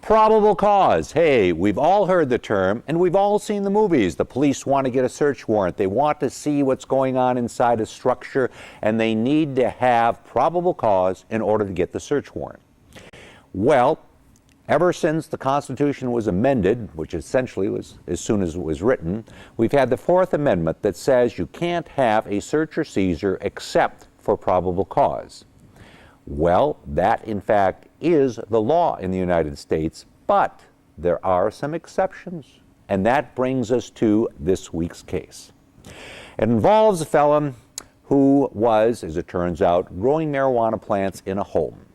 Probable cause. Hey, we've all heard the term and we've all seen the movies. The police want to get a search warrant. They want to see what's going on inside a structure and they need to have probable cause in order to get the search warrant. Well, ever since the Constitution was amended, which essentially was as soon as it was written, we've had the Fourth Amendment that says you can't have a search or seizure except for probable cause. Well, that in fact is the law in the United States, but there are some exceptions, and that brings us to this week's case. It involves a felon who was, as it turns out, growing marijuana plants in a home.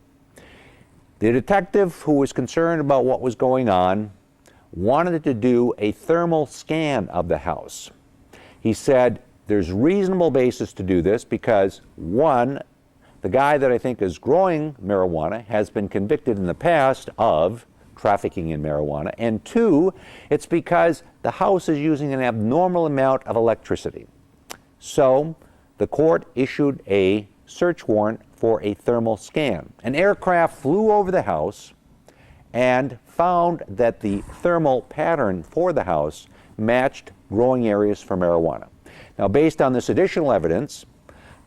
The detective who was concerned about what was going on wanted to do a thermal scan of the house. He said there's reasonable basis to do this because, one, the guy that I think is growing marijuana has been convicted in the past of trafficking in marijuana, and two, it's because the house is using an abnormal amount of electricity. So the court issued a search warrant for a thermal scan. An aircraft flew over the house and found that the thermal pattern for the house matched growing areas for marijuana. Now, based on this additional evidence,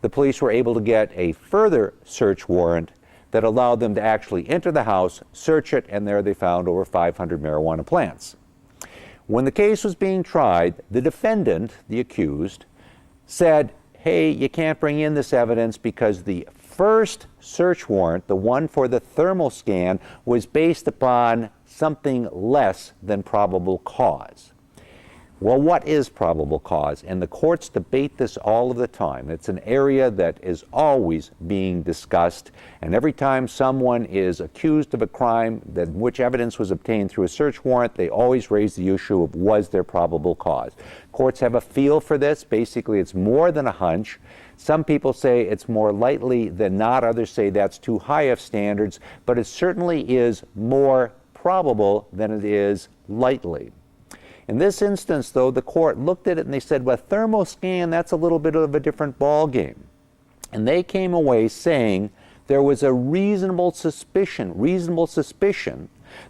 the police were able to get a further search warrant that allowed them to actually enter the house, search it, and there they found over 500 marijuana plants. When the case was being tried, the defendant, the accused, said, hey, you can't bring in this evidence because the first search warrant, the one for the thermal scan, was based upon something less than probable cause. Well, what is probable cause? And the courts debate this all of the time. It's an area that is always being discussed, and every time someone is accused of a crime that which evidence was obtained through a search warrant, they always raise the issue of was there probable cause. Courts have a feel for this. Basically, it's more than a hunch. Some people say it's more likely than not. Others say that's too high of standards, but it certainly is more probable than it is likely. In this instance, though, the court looked at it and they said, well, thermal scan, that's a little bit of a different ballgame. And they came away saying there was a reasonable suspicion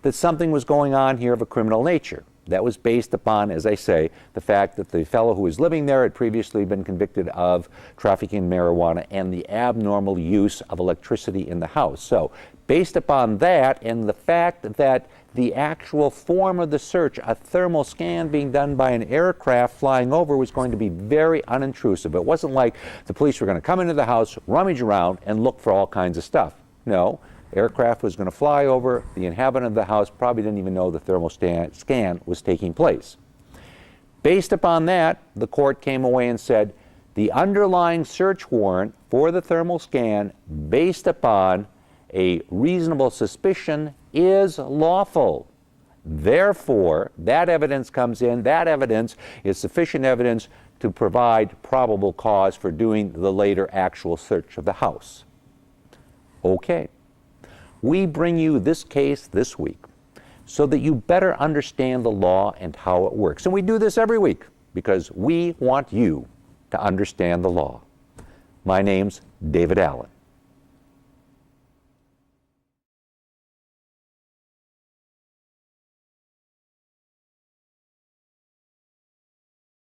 that something was going on here of a criminal nature. That was based upon, as I say, the fact that the fellow who was living there had previously been convicted of trafficking marijuana and the abnormal use of electricity in the house. So, based upon that and the fact that the actual form of the search, a thermal scan being done by an aircraft flying over, was going to be very unintrusive. It wasn't like the police were going to come into the house, rummage around, and look for all kinds of stuff. No. Aircraft was going to fly over. The inhabitant of the house probably didn't even know the thermal scan was taking place. Based upon that, the court came away and said the underlying search warrant for the thermal scan, based upon a reasonable suspicion, is lawful. Therefore, that evidence comes in. That evidence is sufficient evidence to provide probable cause for doing the later actual search of the house. Okay. We bring you this case this week so that you better understand the law and how it works. And we do this every week because we want you to understand the law. My name's David Allen.